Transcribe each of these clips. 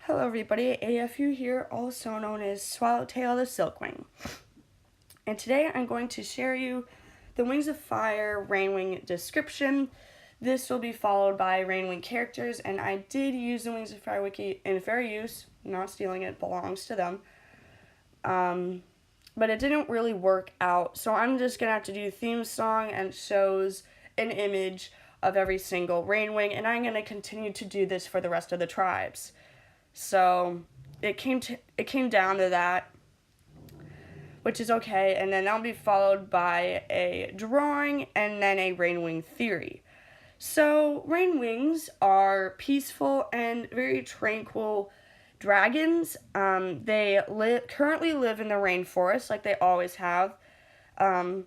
Hello everybody, AFU here, also known as Swallowtail the Silkwing. And today I'm going to share you the Wings of Fire RainWing description. This will be followed by RainWing characters, and I did use the Wings of Fire wiki in fair use, not stealing it, belongs to them. But it didn't really work out, so I'm just going to have to do theme song and shows an image of every single RainWing, and I'm going to continue to do this for the rest of the tribes. So it came down to that, which is okay, and then that'll be followed by a drawing and then a RainWing theory. So RainWings are peaceful and very tranquil dragons. They currently live in the rainforest like they always have, and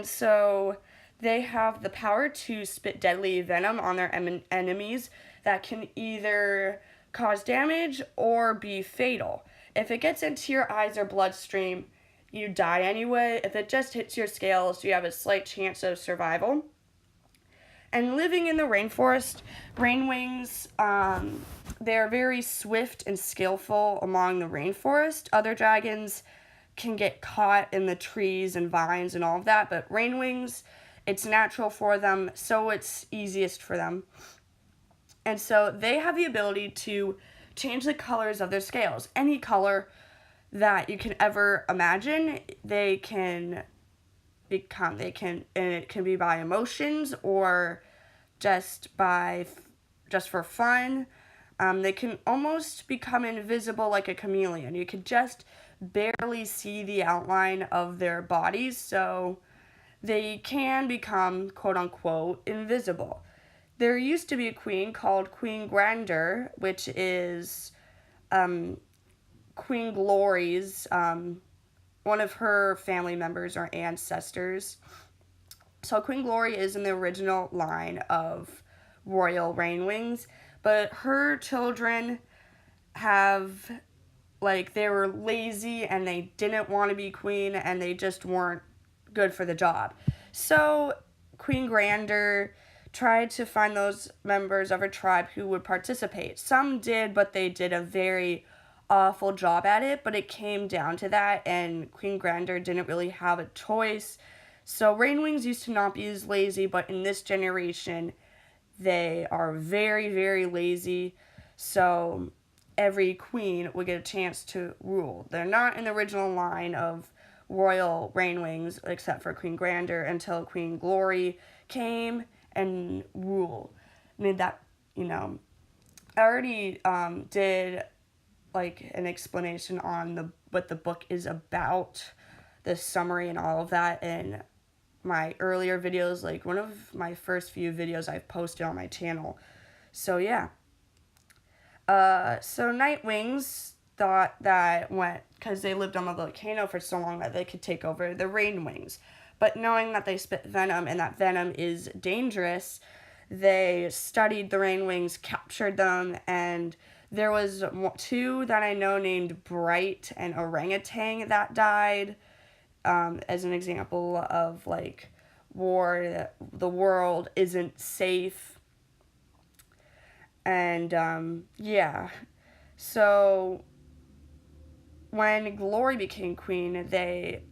so they have the power to spit deadly venom on their enemies that can either cause damage or be fatal. If it gets into your eyes or bloodstream, you die anyway. If it just hits your scales, you have a slight chance of survival. And living in the rainforest, RainWings, they're very swift and skillful along the rainforest. Other dragons can get caught in the trees and vines and all of that, but RainWings, it's natural for them, so it's easiest for them. And so they have the ability to change the colors of their scales. Any color that you can ever imagine, they can become. And it can be by emotions or just for fun. They can almost become invisible like a chameleon. You could just barely see the outline of their bodies, so they can become, quote unquote, invisible. There used to be a queen called Queen Grander, which is Queen Glory's, one of her family members or ancestors. So Queen Glory is in the original line of royal RainWings, but her children they were lazy and they didn't want to be queen and they just weren't good for the job. So Queen Grander tried to find those members of her tribe who would participate. Some did, but they did a very awful job at it, but it came down to that, and Queen Grander didn't really have a choice. So RainWings used to not be as lazy, but in this generation, they are very, very lazy, so every queen would get a chance to rule. They're not in the original line of royal RainWings, except for Queen Grander, until Queen Glory came and rule. Made that, I already did an explanation on what the book is about, the summary and all of that in my earlier videos, one of my first few videos I've posted on my channel. So yeah. So Nightwings thought that because they lived on the volcano for so long, that they could take over the RainWings. But knowing that they spit venom and that venom is dangerous, they studied the RainWings, captured them, and there was two that I know named Bright and Orangutan that died, as an example of war. The world isn't safe. And yeah, so when Glory became queen, they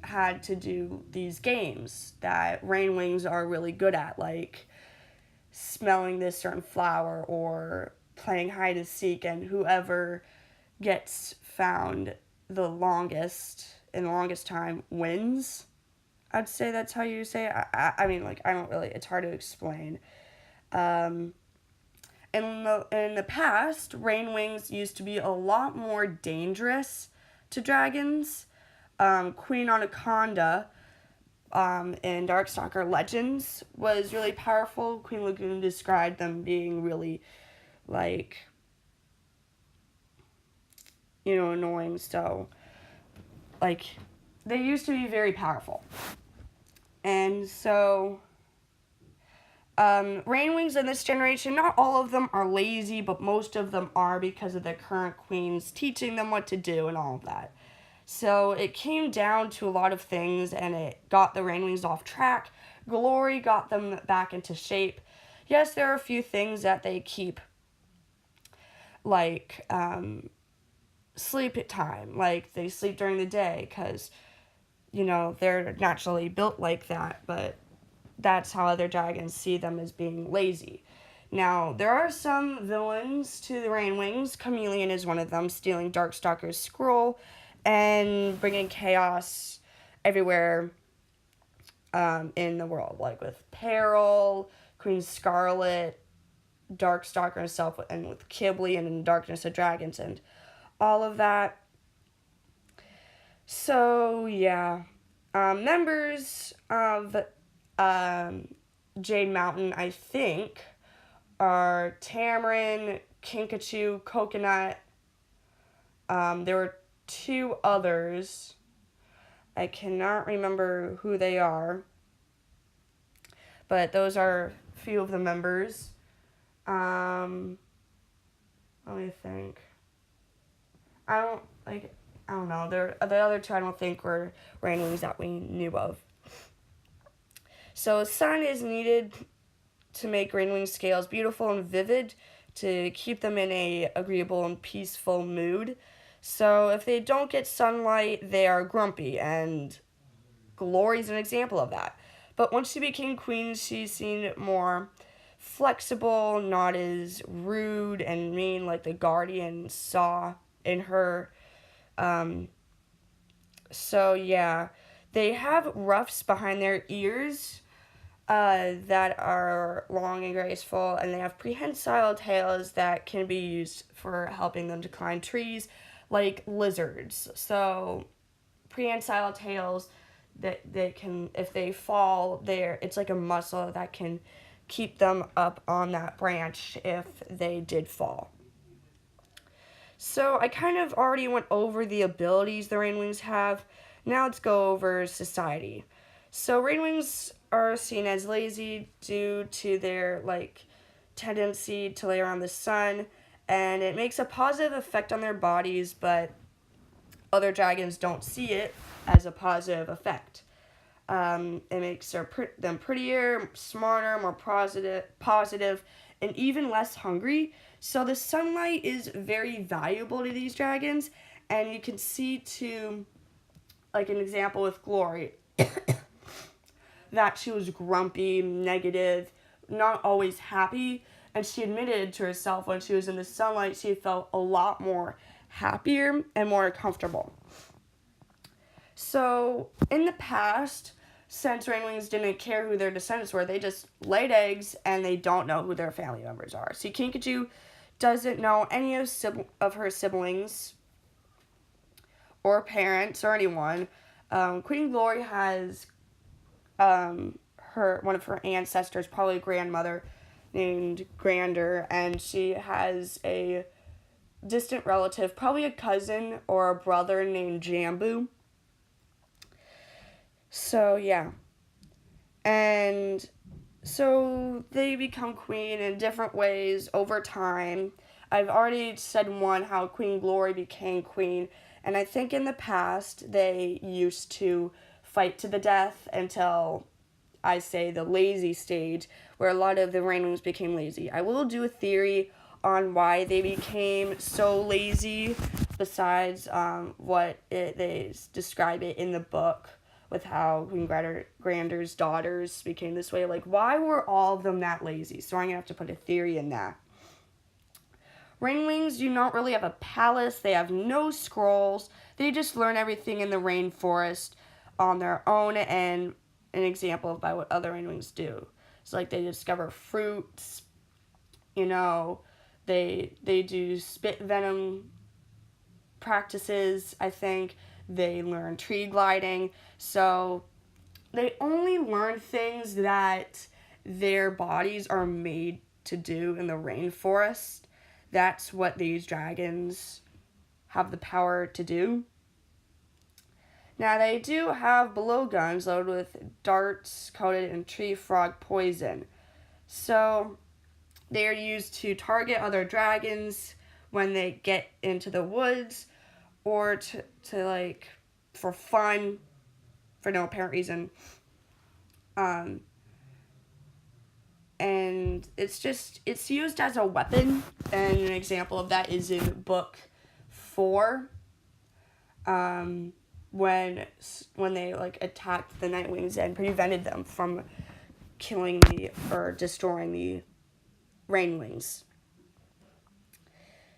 had to do these games that RainWings are really good at, like smelling this certain flower or playing hide and seek, and whoever gets found the longest in the longest time wins. I'd say that's how you say it. I mean, I don't really, it's hard to explain. In the past, RainWings used to be a lot more dangerous to dragons. Queen Anaconda in Darkstalker Legends was really powerful. Queen Lagoon described them being really, annoying. So, they used to be very powerful. And so, RainWings in this generation, not all of them are lazy, but most of them are because of their current queens teaching them what to do and all of that. So it came down to a lot of things, and it got the RainWings off track. Glory got them back into shape. Yes, there are a few things that they keep like sleep at time. Like they sleep during the day because, they're naturally built like that, but that's how other dragons see them, as being lazy. Now, there are some villains to the RainWings. Chameleon is one of them, stealing Darkstalker's scroll and bringing chaos everywhere in the world, like with Peril, Queen Scarlet, Darkstalker himself, and with Kibble and in Darkness of Dragons and all of that. So, yeah. Members of Jade Mountain, I think, are Tamarin, Kinkachu, Coconut. There were 2 others. I cannot remember who they are, but those are a few of the members. Let me think. I don't know. The other 2 I don't think were RainWings that we knew of. So sun is needed to make RainWing scales beautiful and vivid, to keep them in a agreeable and peaceful mood. So if they don't get sunlight, they are grumpy, and Glory's an example of that. But once she became queen, she seemed more flexible, not as rude and mean like the Guardian saw in her. So yeah, they have ruffs behind their ears that are long and graceful, and they have prehensile tails that can be used for helping them to climb trees, like lizards. So prehensile tails that they can, if they fall, it's like a muscle that can keep them up on that branch if they did fall. So I kind of already went over the abilities the RainWings have. Now let's go over society. So RainWings are seen as lazy due to their tendency to lay around the sun, and it makes a positive effect on their bodies, but other dragons don't see it as a positive effect. It makes them prettier, smarter, more positive, and even less hungry. So the sunlight is very valuable to these dragons, and you can see an example with Glory, that she was grumpy, negative, not always happy, and she admitted to herself when she was in the sunlight she felt a lot more happier and more comfortable. So in the past, since RainWings didn't care who their descendants were, they just laid eggs and they don't know who their family members are. See, Kinkachu doesn't know any of her siblings or parents or anyone. Queen Glory has one of her ancestors, probably a grandmother named Grander, and she has a distant relative, probably a cousin or a brother named Jambu. So yeah, and so they become queen in different ways over time. I've already said one, how Queen Glory became queen, and I think in the past they used to fight to the death until, I say, the lazy stage, where a lot of the RainWings became lazy. I will do a theory on why they became so lazy, besides they describe it in the book, with how Queen Grander's daughters became this way. Why were all of them that lazy? So I'm going to have to put a theory in that. RainWings do not really have a palace. They have no scrolls. They just learn everything in the rainforest on their own, and an example by what other RainWings do. So they discover fruits, they do spit venom practices, I think. They learn tree gliding. So they only learn things that their bodies are made to do in the rainforest. That's what these dragons have the power to do. Now, they do have blowguns loaded with darts coated in tree frog poison. So they are used to target other dragons when they get into the woods, or to for fun, for no apparent reason. and it's used as a weapon, and an example of that is in book 4, when they like attacked the Nightwings and prevented them from killing or destroying the RainWings.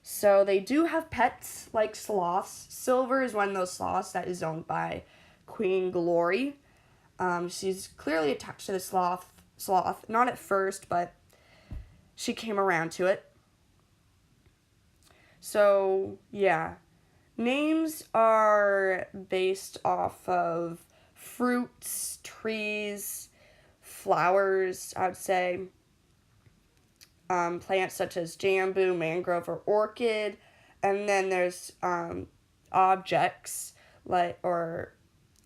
So they do have pets like sloths. Silver is one of those sloths that is owned by Queen Glory. She's clearly attached to the sloth. Not at first, but she came around to it. So, yeah. Names are based off of fruits, trees, flowers, I would say. Plants such as jambu, mangrove, or orchid. And then there's objects or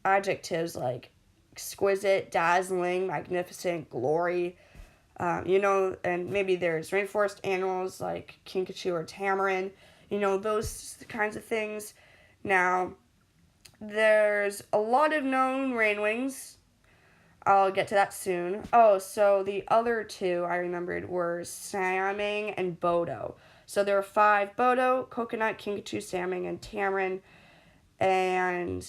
adjectives like exquisite, dazzling, magnificent, glory. And maybe there's rainforest animals like kinkajou or tamarin. Those kinds of things. Now, there's a lot of known RainWings. I'll get to that soon. Oh, so the other two I remembered were Salming and Bodo. So there were 5: Bodo, coconut, kinkajou, salmon, and tamarin. And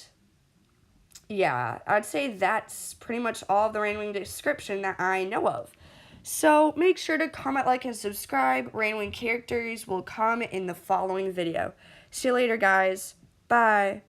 yeah, I'd say that's pretty much all of the RainWing description that I know of. So make sure to comment, like, and subscribe. RainWing characters will come in the following video. See you later, guys. Bye.